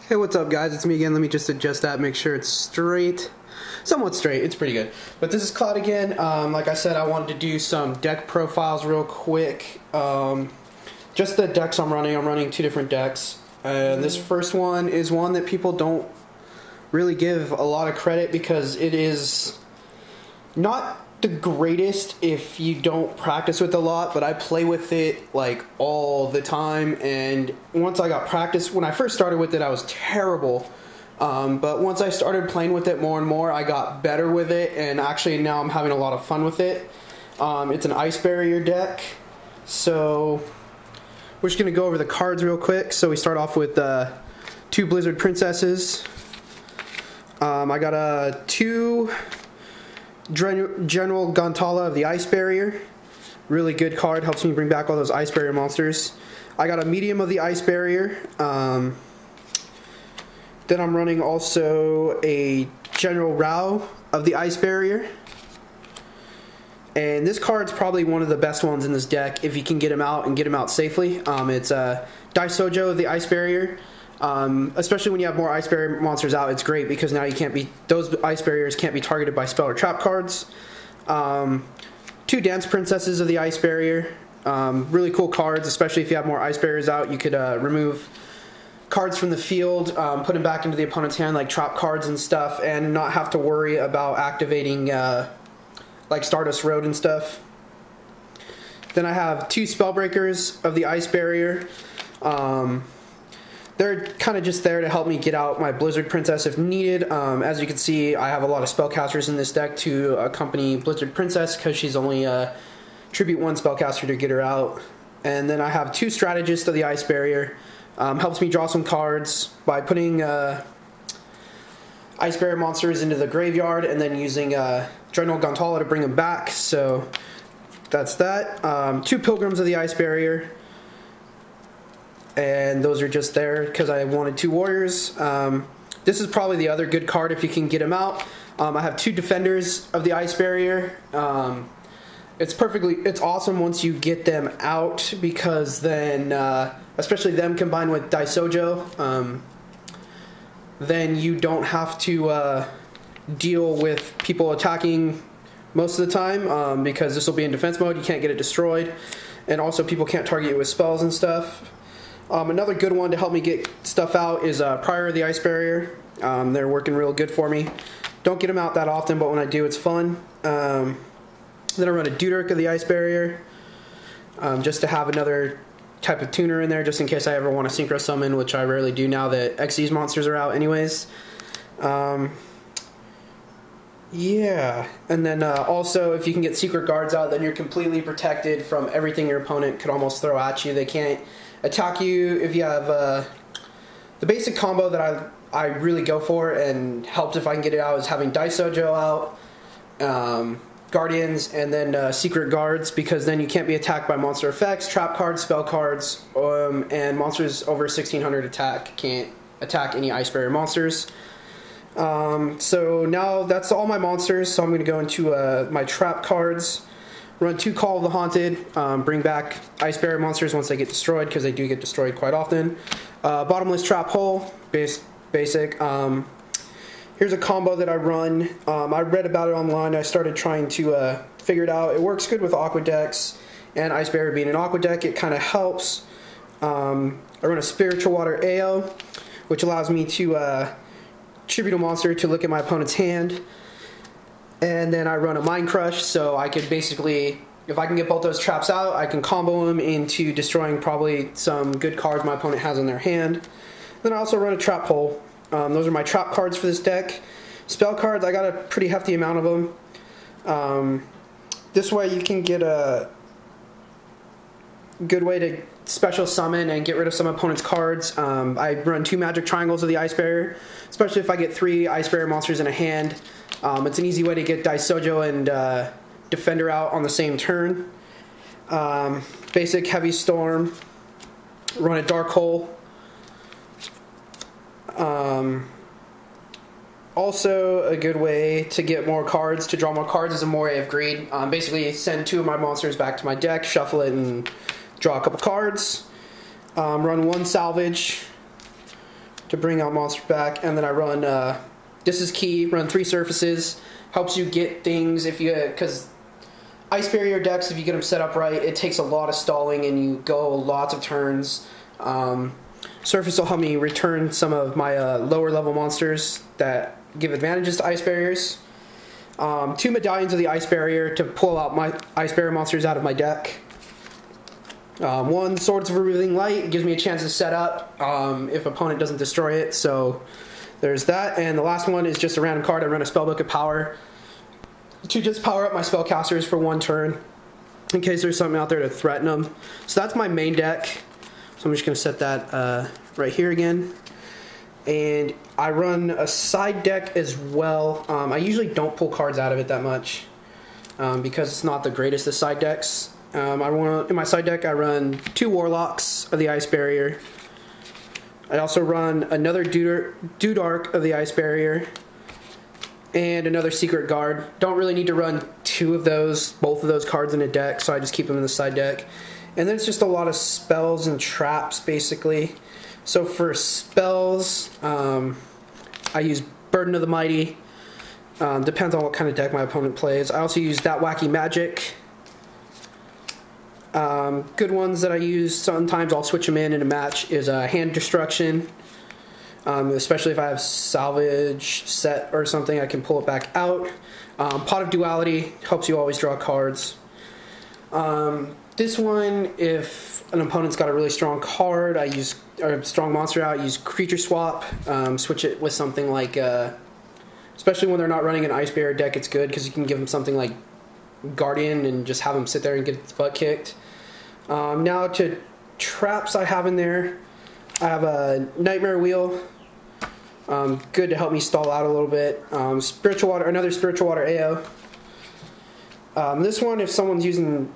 Hey, what's up guys? It's me again. Let me just adjust that, make sure it's straight. Somewhat straight, it's pretty good. But this is Cloud again. Like I said, I wanted to do some deck profiles real quick. Just the decks I'm running two different decks. And this first one is one that people don't really give a lot of credit because it is not the greatest if you don't practice with it a lot, but I play with it like all the time, and once I got practice, when I first started with it I was terrible, but once I started playing with it more and more I got better with it, and actually now I'm having a lot of fun with it. It's an Ice Barrier deck, so we're just going to go over the cards real quick. So we start off with two Blizzard Princesses. I got two General Gantala of the Ice Barrier. Really good card, helps me bring back all those Ice Barrier monsters. I got a medium of the Ice Barrier. Then I'm running also a General Rao of the Ice Barrier. And this card's probably one of the best ones in this deck if you can get him out and get him out safely. It's Daisojo of the Ice Barrier. Especially when you have more Ice Barrier monsters out, it's great because now you can't be, those Ice Barriers can't be targeted by spell or trap cards. Two Dance Princesses of the Ice Barrier. Really cool cards, especially if you have more Ice Barriers out. You could remove cards from the field, put them back into the opponent's hand like trap cards and stuff, and not have to worry about activating like Stardust Road and stuff. Then I have two Spellbreakers of the Ice Barrier. They're kind of just there to help me get out my Blizzard Princess if needed. As you can see, I have a lot of spellcasters in this deck to accompany Blizzard Princess because she's only tribute one spellcaster to get her out. And then I have two Strategists of the Ice Barrier. Helps me draw some cards by putting Ice Barrier monsters into the graveyard and then using General Gantala to bring them back. So that's that. Two Pilgrims of the Ice Barrier. And those are just there because I wanted two Warriors. This is probably the other good card if you can get them out. I have two Defenders of the Ice Barrier. It's awesome once you get them out because then, especially them combined with Daisojo, then you don't have to deal with people attacking most of the time because this will be in defense mode. You can't get it destroyed, and also people can't target you with spells and stuff. Another good one to help me get stuff out is Prior of the Ice Barrier. They're working real good for me. Don't get them out that often, but when I do, it's fun. Then I run a Deuteric of the Ice Barrier, just to have another type of tuner in there, just in case I ever want to Synchro Summon, which I rarely do now that Xyz monsters are out anyways. Yeah, and then also if you can get Secret Guards out, then you're completely protected from everything your opponent could almost throw at you. They can't attack you if you have the basic combo that I really go for and helps if I can get it out is having Daisojo out, Guardians, and then Secret Guards, because then you can't be attacked by monster effects, trap cards, spell cards, and monsters over 1600 attack can't attack any Ice Barrier monsters. So now that's all my monsters, so I'm going to go into my trap cards. Run two Call of the Haunted, bring back Ice Barrier monsters once they get destroyed, because they do get destroyed quite often. Bottomless Trap Hole, basic. Here's a combo that I run. I read about it online. I started trying to figure it out. It works good with Aqua decks, and Ice Barrier being an Aqua deck, it kind of helps. I run a Spiritual Water AO, which allows me to tribute a monster to look at my opponent's hand. And then I run a Mind Crush, so I could basically, if I can get both those traps out, I can combo them into destroying probably some good cards my opponent has in their hand. Then I also run a Trap Hole. Those are my trap cards for this deck. Spell cards, I got a pretty hefty amount of them. This way you can get a good way to special summon and get rid of some opponent's cards. I run two Magic Triangles of the Ice Barrier, especially if I get three Ice Barrier monsters in a hand. It's an easy way to get Daisojo and Defender out on the same turn. Basic Heavy Storm. Run a Dark Hole. Also, a good way to get more cards, to draw more cards, is a Moray of Greed. Basically, send two of my monsters back to my deck, shuffle it, and draw a couple cards. Run one Salvage. to bring out monsters back. And then I run, this is key, run 3 surfaces. Helps you get things if you, because Ice Barrier decks, if you get them set up right, it takes a lot of stalling and you go lots of turns. Surface will help me return some of my lower level monsters that give advantages to Ice Barriers. 2 medallions of the Ice Barrier to pull out my Ice Barrier monsters out of my deck. 1 Swords of Revealing Light gives me a chance to set up if opponent doesn't destroy it, so there's that. And the last one is just a random card. I run a Spellbook of Power to just power up my spellcasters for 1 turn in case there's something out there to threaten them. So that's my main deck. So I'm just going to set that right here again. And I run a side deck as well. I usually don't pull cards out of it that much because it's not the greatest of side decks. In my side deck, I run 2 Warlocks of the Ice Barrier. I also run another Dudark of the Ice Barrier and another Secret Guard. Don't really need to run 2 of those, both of those cards in a deck, so I just keep them in the side deck. And then it's just a lot of spells and traps, basically. So for spells, I use Burden of the Mighty. Depends on what kind of deck my opponent plays. I also use That Wacky Magic. Good ones that I use, sometimes I'll switch them in a match, is Hand Destruction. Especially if I have Salvage set or something, I can pull it back out. Pot of Duality helps you always draw cards. This one, if an opponent's got a really strong card, I use, or a strong monster out, I use Creature Swap. Switch it with something like, especially when they're not running an Ice Barrier deck, it's good because you can give them something like Guardian and just have them sit there and get its butt kicked. Now to traps I have in there, I have a Nightmare Wheel. Good to help me stall out a little bit. Spiritual Water, another Spiritual Water AO. This one, if someone's using,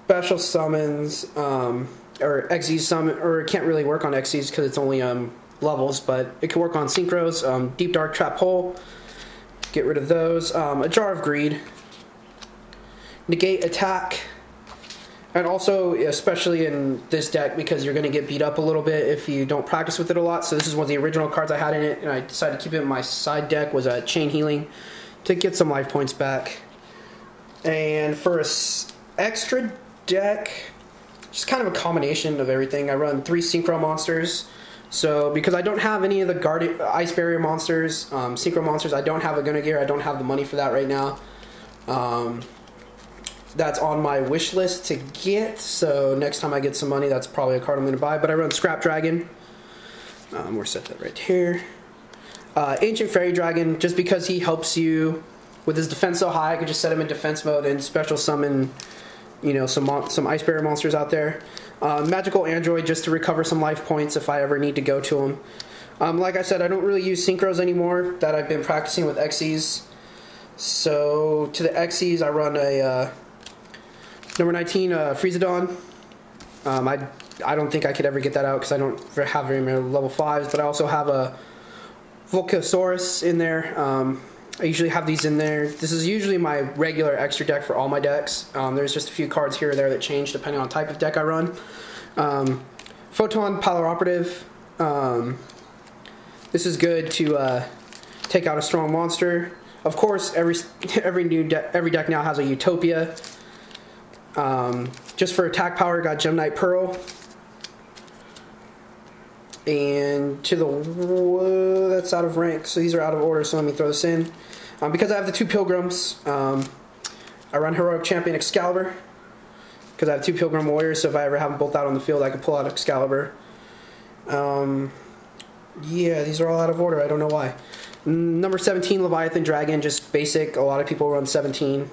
special summons, or Xyz summon, or it can't really work on Xyz because it's only levels, but it can work on synchros. Deep Dark Trap Hole, get rid of those. A Jar of Greed. Negate Attack. And also, especially in this deck, because you're going to get beat up a little bit if you don't practice with it a lot. So this is one of the original cards I had in it, and I decided to keep it in my side deck, was a Chain Healing to get some life points back. And for a extra deck, just kind of a combination of everything. I run 3 Synchro monsters. So because I don't have any of the Ice Barrier monsters, Synchro monsters, I don't have a Gunnegear. I don't have the money for that right now. That's on my wish list to get, so next time I get some money, that's probably a card I'm going to buy. But I run Scrap Dragon. We'll set that right here. Ancient Fairy Dragon, just because he helps you with his defense so high, I could just set him in defense mode and special summon, some Ice Barrier monsters out there. Magical Android, just to recover some life points if I ever need to go to him. Like I said, I don't really use Synchros anymore that I've been practicing with Xyz. So to the Xyz, I run a number 19 Freezadon. I don't think I could ever get that out because I don't have very many level 5s, but I also have a Volcasaurus in there. I usually have these in there. This is usually my regular extra deck for all my decks. There's just a few cards here or there that change depending on type of deck I run. Photon Power Operative. This is good to take out a strong monster. Of course, every deck now has a Utopia. Just for attack power, got Gemknight Pearl. And to the that's out of rank, so these are out of order, so let me throw this in. Because I have the 2 Pilgrims, I run Heroic Champion Excalibur. Because I have 2 Pilgrim Warriors, so if I ever have them both out on the field, I can pull out Excalibur. Yeah, these are all out of order, I don't know why. Number 17, Leviathan Dragon, just basic. A lot of people run 17.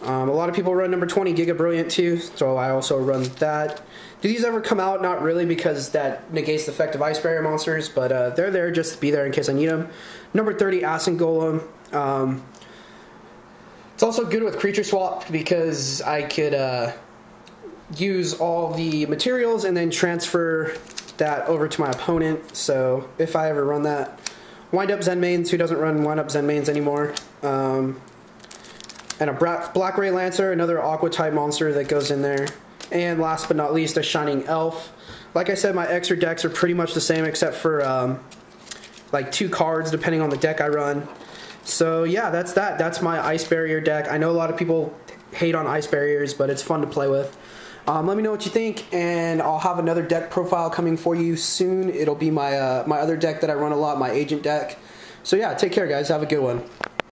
A lot of people run number 20, Giga Brilliant too, so I also run that. Do these ever come out? Not really, because that negates the effect of Ice Barrier monsters, but they're there just to be there in case I need them. Number 30, Acid Golem. It's also good with Creature Swap because I could use all the materials and then transfer that over to my opponent, so if I ever run that. Wind Up Zenmaines, who doesn't run Wind Up Zenmaines anymore. And a Black Ray Lancer, another Aqua type monster that goes in there. And last but not least, a Shining Elf. Like I said, my extra decks are pretty much the same except for like 2 cards depending on the deck I run. So yeah, that's that. That's my Ice Barrier deck. I know a lot of people hate on Ice Barriers, but it's fun to play with. Let me know what you think, and I'll have another deck profile coming for you soon. It'll be my my other deck that I run a lot, my Agent deck. So yeah, take care, guys. Have a good one.